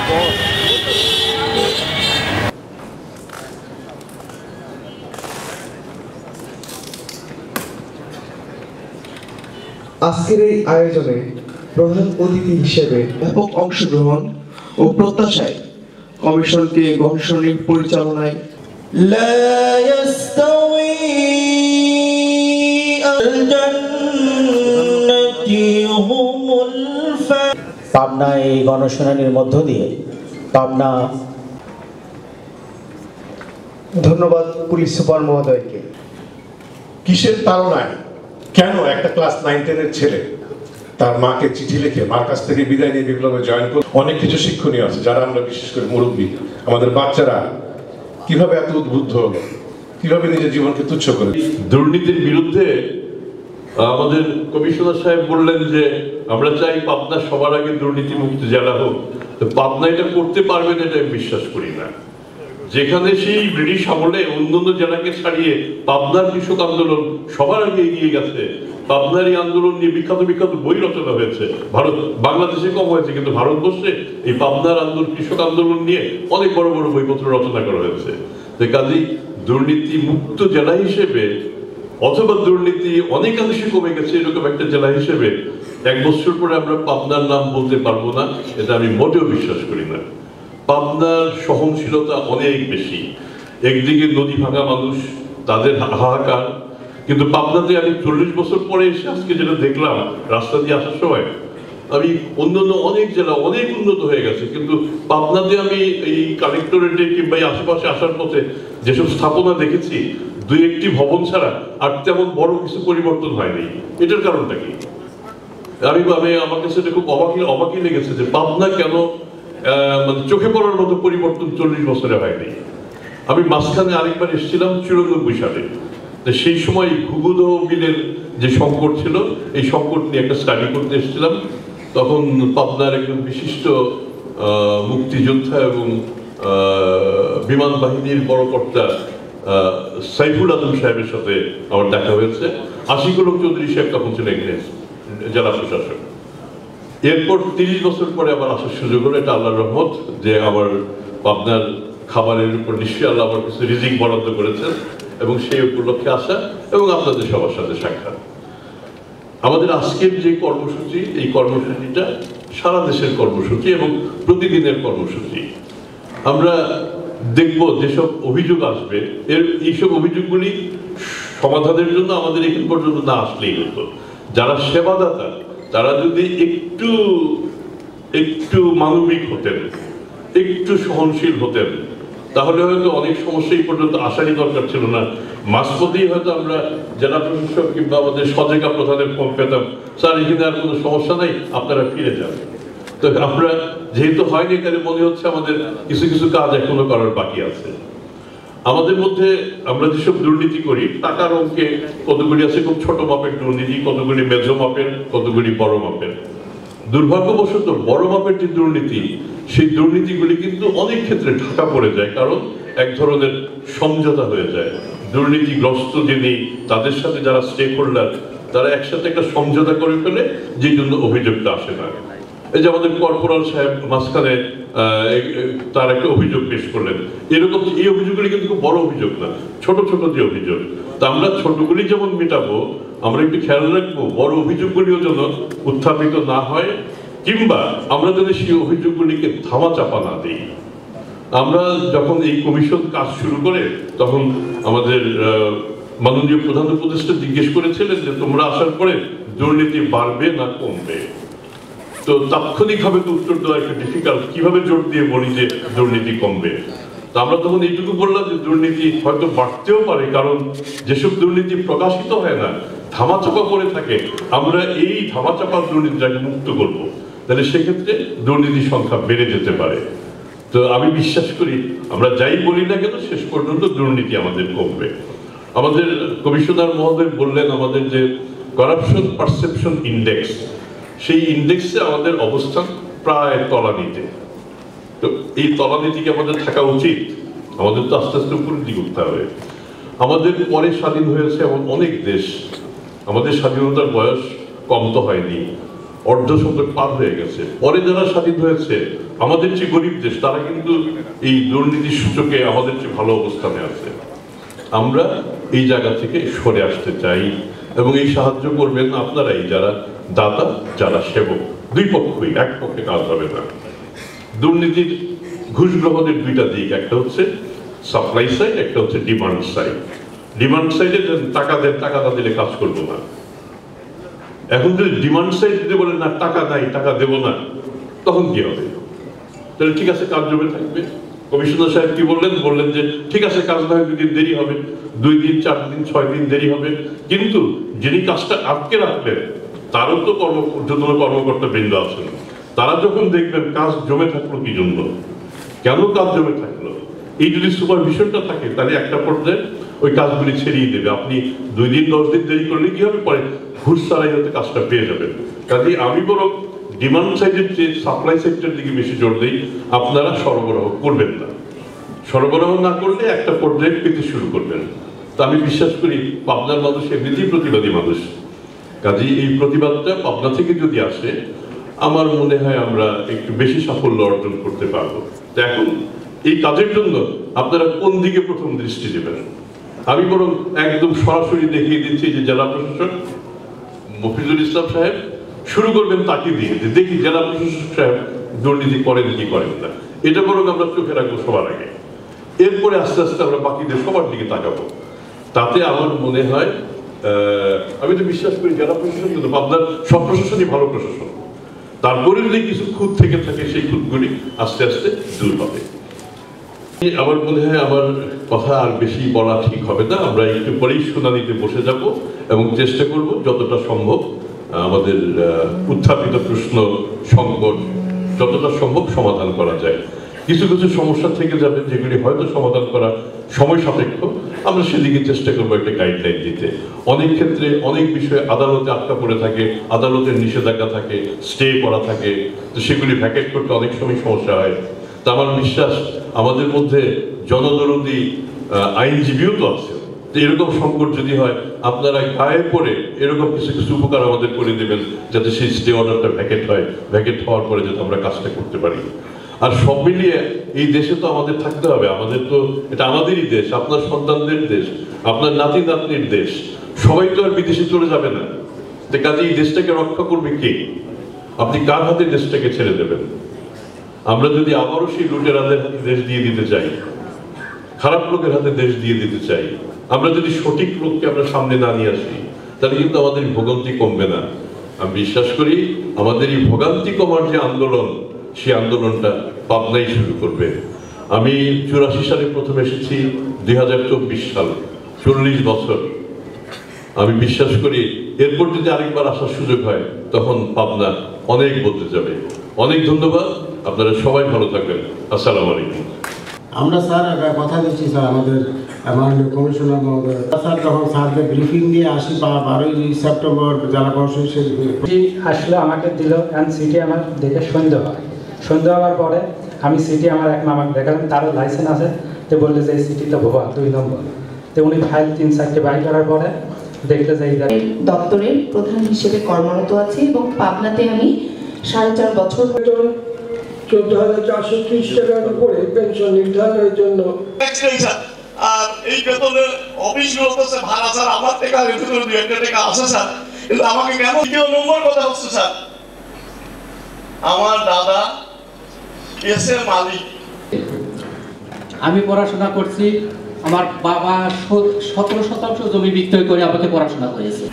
আজকের এই আয়োজনে প্রধান অতিথি হিসেবে ব্যাপক অংশগ্রহণ ও প্রত্যাশায় কমিশনকে গবেষণার পরিচালনায় পাবনা এই গণশুনানির মধ্য দিয়ে পাবনা। ধন্যবাদ পুলিশ সুপার মহোদয়কে। কিসের তাড়নায় কেন একটা ক্লাস 9-10 ছেলে তার মাকে চিঠি লিখে মার কাছ থেকে বিদায় নিয়ে বিপ্লবে জয়েন করে? অনেক কিছু শিক্ষণীয় আছে, যারা আমরা বিশেষ করে মুরব্বী, আমাদের বাচ্চারা কিভাবে এত উদ্বুদ্ধ হলো, কিভাবে নিজের জীবনকে তুচ্ছ করে। দুর্নীতির বিরুদ্ধে আমাদের কমিশনার সাহেব বললেন যে আমরা চাই পাবনা সবার আগে দুর্নীতি মুক্ত জেলা হোক। তো পাবনা এটা করতে পারবেন এটা আমি বিশ্বাস করি না। যেখানে সেই ব্রিটিশ আমলে অন্যান্য জেলাকে ছাড়িয়ে পাবনার কৃষক আন্দোলন সবার আগে এগিয়ে গেছে। পাবনার এই আন্দোলন নিয়ে বিখ্যাত বিখ্যাত বই রচনা হয়েছে। বাংলাদেশে কম হয়েছে, কিন্তু ভারতবর্ষে এই পাবনার আন্দোলন, কৃষক আন্দোলন নিয়ে অনেক বড় বড় বইপত্র রচনা করা হয়েছে। কাজেই দুর্নীতি মুক্ত জেলা হিসেবে অথবা দুর্নীতি অনেকাংশে কমে গেছে এরকম একটা জেলা হিসেবে 1 বছর পরে আমরা পাবনার নাম বলতে পারবো না, এটা আমি মোটেও বিশ্বাস করি না। পাবনার সহনশীলতা অনেক বেশি। একদিকে নদী ভাঙা মানুষ, তাদের হাহাকার, কিন্তু পাবনাতে আমি 40 বছর পরে এসে আজকে যেটা দেখলাম রাস্তা দিয়ে আসার সময়, আমি অন্যান্য অনেক জেলা অনেক উন্নত হয়ে গেছে, কিন্তু পাবনাতে আমি এই কালেক্টরেটে কিংবা আশেপাশে আসার পথে যেসব স্থাপনা দেখেছি 2-1টি ভবন ছাড়া আর তেমন বড় কিছু পরিবর্তন হয়নি। এটার কারণটা কি? আমার কাছে এটা খুব অবাকই লেগেছে যে পাবনা কেন মানে চোখে পড়ার মতো পরিবর্তন 40 বছরে হয়নি। আমি মাঝখানে আরেকবার এসেছিলাম 94 সালে, সেই সময় ঘুঘুদহ মিলের যে সংকট ছিল, এই সংকট নিয়ে একটা স্টাডি করতে এসেছিলাম। তখন পাবনার একজন বিশিষ্ট মুক্তিযোদ্ধা এবং বিমান বাহিনীর বড় কর্তা সাইফুল আজম সাহেবের সাথে আমার দেখা হয়েছে। আশিকুল চৌধুরী সাহেব তখন ছিলেন জেলা প্রশাসক। এরপর 30 বছর পরে আবার আসার সুযোগ হলো, এটা আল্লাহর রহমত যে আমার পাবনার খাবারের উপর নিশ্চয়ই আল্লাহ আমার কিছু রিজিক বরাদ্দ করেছেন এবং সেই উপলক্ষে আসা এবং আপনাদের সবার সাথে সাক্ষাৎ। আমাদের আজকের যে কর্মসূচি, এই কর্মসূচিটা সারা দেশের কর্মসূচি এবং প্রতিদিনের কর্মসূচি। আমরা দেখব যেসব অভিযোগ আসবে, এইসব অভিযোগগুলি সমাধানের জন্য আমাদের এখান পর্যন্ত না আসলেই হতো। যারা সেবাদাতা তারা যদি একটু মানবিক হতেন, একটু সহনশীল হতেন, তাহলে হয়তো অনেক সমস্যা এই পর্যন্ত আসারই দরকার ছিল না। মাঝপথেই হয়তো আমরা জেলা প্রশাসক কিংবা আমাদের সজেকা প্রধানের ফোন পেতাম, স্যার এখানে আর কোনো সমস্যা নাই, আপনারা ফিরে যান। তো আমরা যেহেতু হয়নি, তাহলে মনে হচ্ছে আমাদের কিছু কিছু কাজ এখনো করার বাকি আছে। আমাদের মধ্যে আমরা যেসব দুর্নীতি করি, টাকার অঙ্কে কতগুলি আছে খুব ছোট মাপের দুর্নীতি, কতগুলি মেঝো মাপের, কতগুলি বড় মাপের। দুর্ভাগ্যবশত বড় মাপের যে দুর্নীতি, সেই দুর্নীতিগুলি কিন্তু অনেক ক্ষেত্রে ঢাকা পড়ে যায়, কারণ এক ধরনের সমঝোতা হয়ে যায়। দুর্নীতিগ্রস্ত যিনি, তাদের সাথে যারা স্টেক হোল্ডার, তারা একসাথে একটা সমঝোতা করে ফেলে, যে জন্য অভিযোগটা আসে না। এই যে আমাদের কর্পোরাল সাহেব মাঝখানে তার একটা অভিযোগ পেশ করলেন, এরকম এই অভিযোগগুলি কিন্তু খুব বড় অভিযোগ না, ছোট ছোট যে অভিযোগ। তা আমরা ছোটগুলি যেমন মেটাবো, আমরা একটু খেয়াল রাখবো বড় অভিযোগগুলিও যেন উত্থাপিত না হয়, কিংবা আমরা যদি সেই অভিযোগগুলিকে ধামাচাপা না দিই। আমরা যখন এই কমিশন কাজ শুরু করে, তখন আমাদের মাননীয় প্রধান উপদেষ্টা জিজ্ঞেস করেছিলেন যে তোমরা আসার পরে দুর্নীতি বাড়বে না কমবে। তো তাৎক্ষণিকভাবে তো উত্তর দেওয়া একটু ডিফিকাল্ট, কিভাবে জোর দিয়ে বলি যে দুর্নীতি কমবে। তো আমরা তখন এইটুকু বললাম যে দুর্নীতি হয়তো বাড়তেও পারে, কারণ যেসব দুর্নীতি প্রকাশিত হয় না, ধামাচাপা করে থাকে, আমরা এই ধামাচাপা দুর্নীতিটাকে মুক্ত করব, তাহলে সেক্ষেত্রে দুর্নীতির সংখ্যা বেড়ে যেতে পারে। তো আমি বিশ্বাস করি আমরা যাই বলি না কেন, শেষ পর্যন্ত দুর্নীতি আমাদের কমবে। আমাদের কমিশনার মহোদয় বললেন আমাদের যে করাপশন পারসেপশন ইন্ডেক্স, সেই ইন্ডেক্সে আমাদের অবস্থান প্রায় তলানিতে। তো এই তলানিতে আমাদের থাকা উচিত, আমাদের তো আস্তে আস্তে উপরের দিকে উঠতে হবে। আমাদের পরে স্বাধীন হয়েছে এমন অনেক দেশ, আমাদের স্বাধীনতার বয়স কম তো হয়নি। অর্ধশতক পার হয়ে গেছে। পরে যারা স্বাধীন হয়েছে, আমাদের যে গরিব দেশ, তারা কিন্তু এই দুর্নীতির সূচকে আমাদের চেয়ে ভালো অবস্থানে আছে। আমরা এই জায়গা থেকে সরে আসতে চাই এবং এই সাহায্য করবেন আপনারাই, যারা দাতা, যারা সেবক, দুই পক্ষই, এক পক্ষে কাজ হবে না। দুর্নীতির ঘুষ গ্রহণের দুইটা দিক, একটা হচ্ছে সাপ্লাই সাইড, একটা হচ্ছে ডিমান্ড সাইড। ডিমান্ড সাইডে টাকা দেন, টাকা না দিলে কাজ করবো না। এখন যদি ডিমান্ড সাইড যদি বলেন না টাকা নাই, টাকা দেবো না, তখন কি হবে? তাহলে ঠিক আছে, কাজ জমে থাকবে। কমিশনার সাহেব কি বললেন? বললেন যে ঠিক আছে, কাজ না হয় 2 দিন দেরি হবে, 2 দিন, 4 দিন, 6 দিন দেরি হবে, কিন্তু যিনি কাজটা আটকে রাখলেন তারও তো ঊর্ধ্বতন কর্মকর্তা বৃন্দ আছেন। তারা যখন দেখবেন কাজ জমে থাকলো কি জন্য, কেন কাজ জমে থাকলো, এই যদি সুপারভিশনটা থাকে, তাহলে একটা পর্যায়ে ওই কাজগুলি ছেড়িয়ে দেবে। আপনি 2 দিন 10 দিন দেরি করলে কি হবে? পরে ঘুষ ছাড়াই হয়তো কাজটা পেয়ে যাবেন। কাজে আমি বরং ডিমান্ড সাইডের চেয়ে সাপ্লাই সাইডের দিকে বেশি জোর দিই। আপনারা সরবরাহ করবেন না, সরবরাহ না করলে একটা পর্যায়ে পেতে শুরু করবেন। তো আমি বিশ্বাস করি পাবনার মানুষ এমনিতেই প্রতিবাদী মানুষ, কাজে এই প্রতিবাদটা পাবনা থেকে যদি আসে, আমার মনে হয় আমরা একটু বেশি সাফল্য অর্জন করতে পারবো। তো এখন এই কাজের জন্য আপনারা কোন দিকে প্রথম দৃষ্টি দেবেন? আমি বরং একদম সরাসরি দেখিয়ে দিচ্ছি যে জেলা প্রশাসক মফিজুল ইসলাম সাহেব শুরু করবেন তাকে দিয়ে, যে দেখি জেলা প্রশাসক সাহেব দুর্নীতি করেন কি করেন না, এটা বরং আমরা চোখে রাখবো সবার আগে। এরপরে আস্তে আস্তে আমরা বাকিদের সবার দিকে তাকাবো। তাতে আমার মনে হয়, আমি তো বিশ্বাস করি জেলা প্রশাসন কিন্তু পাবনার সব প্রশাসনই ভালো প্রশাসন, তারপরে যদি কিছু খুঁত থেকে থাকে সেই খুঁতগুলি আস্তে আস্তে দূর হবে। আমার মনে হয় আমার কথা আর বেশি বলা ঠিক হবে না। আমরা একটু পরেই শুনানিতে বসে যাব এবং চেষ্টা করব যতটা সম্ভব আমাদের উত্থাপিত প্রশ্ন, সংকট যতটা সম্ভব সমাধান করা যায়। কিছু কিছু সমস্যা থেকে যাবে যেগুলি হয়তো সমাধান করা সময় সাপেক্ষ, আমরা সেদিকে চেষ্টা করবো একটা গাইডলাইন দিতে। অনেক ক্ষেত্রে অনেক বিষয়ে আদালতে আটকা পড়ে থাকে, আদালতের নিষেধাজ্ঞা থাকে, স্টে করা থাকে, তো সেগুলি ভ্যাকেট করতে অনেক সময় সমস্যা হয়। তা আমার বিশ্বাস আমাদের মধ্যে জনদরদী আইনজীবীও তো আছে। তো এরকম সংকট যদি হয়, আপনারা গায়ে পড়ে এরকম কিছু কিছু উপকার আমাদের করে দেবেন, যাতে সেই স্টে অর্ডারটা ভ্যাকেট হয়, ভ্যাকেট হওয়ার পরে যাতে আমরা কাজটা করতে পারি। আর সব মিলিয়ে এই দেশে তো আমাদের থাকতে হবে, আমাদের তো এটা আমাদেরই দেশ, আপনার সন্তানদের দেশ, আপনার নাতি নাতনির দেশ, সবাই তো আর বিদেশে চলে যাবে না। তো কাজে এই দেশটাকে রক্ষা করবে কে? আপনি কার হাতে দেশটাকে ছেড়ে দেবেন? আমরা যদি আবারও সেই লুটেরাদের হাতে দেশ দিয়ে দিতে চাই, খারাপ লোকের হাতে দেশ দিয়ে দিতে চাই, আমরা যদি সঠিক লোককে আমরা সামনে না নিয়ে আসি, তাহলে কিন্তু আমাদের ভোগান্তি কমবে না। আমি বিশ্বাস করি আমাদের এই ভোগান্তি কমার যে আন্দোলন, সেই আন্দোলনটা পাবনাই শুরু করবে। আমি 84 সালে প্রথম এসেছি, 2024 সাল, 40 বছর। আমি বিশ্বাস করি এরপর যদি আরেকবার আসার সুযোগ হয়, তখন পাবনা অনেক বদলে যাবে। অনেক ধন্যবাদ, আপনারা সবাই ভালো থাকবেন। আসসালামু আলাইকুম। আমরা স্যার কথা দিচ্ছি স্যার, আমাদের মাননীয় কমিশনার মহোদয় স্যার যখন স্যারকে ব্রিফিং দিয়ে আসি 12ই সেপ্টেম্বর জেলা প্রশাসন আসলে আমাকে দিল, অ্যান্ড সিটি আমার দেখে সন্দেহ হয়। সন্দেহ হওয়ার পরে আমি সিটি আমার এক মামাকে দেখালাম, তারও লাইসেন্স আছে, তো বললে যে এই সিটিটা ভুয়া 2 নম্বর। তো উনি ফাইল 3-4টে বাই করার পরে দেখলে যে দপ্তরের প্রধান হিসেবে কর্মরত আছি এবং পাবনাতে আমি 4.5 বছর। 14,430 টাকার উপরে পেনশন নির্ধারণের জন্য আর এই বেতনের অফিস বলতেছে ভাড়া স্যার আমার থেকে আর ভিতরে 2-1 টাকা আছে স্যার, কিন্তু আমাকে কেন 2 নম্বর কথা হচ্ছে স্যার। আমার দাদা কেসের মালিক। আমি পড়াশোনা করছি, আমার বাবা 17 শতাংশ জমি বিক্রয় করে আমাকে পড়াশোনা করেছে।